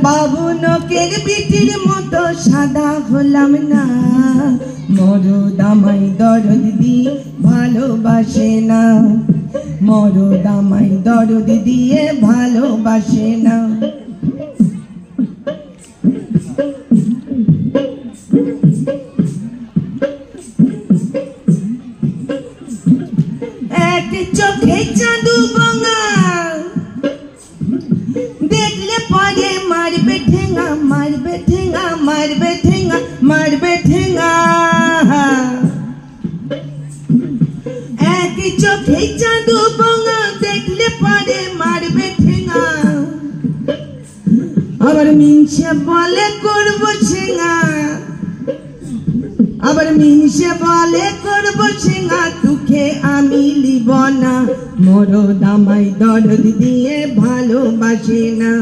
বাবু নকের বিটির মতো সাদা হলাম না, মরদ আমায় দরদ দিয়ে ভালোবাসে না, মরদ আমায় দরদ দিয়ে ভালোবাসে না। এক চোখে চাঁদু বঙা, দেখলে পরে মারবে ঠেঙা, মারবে ঠেঙা, মারবে ঠেঙা, মারবে ঠেঙা। এক চোখে চাঁদু বঙা, দেখলে পরে মারবে ঠেঙা। আবার মিনসে বলে করবো ছেঙা, আবার মিনসে বলে করবো ছেঙা, দুঃখে আমি লিব না, মরদ আমায় দরদ দিয়ে ভালোবাসে না।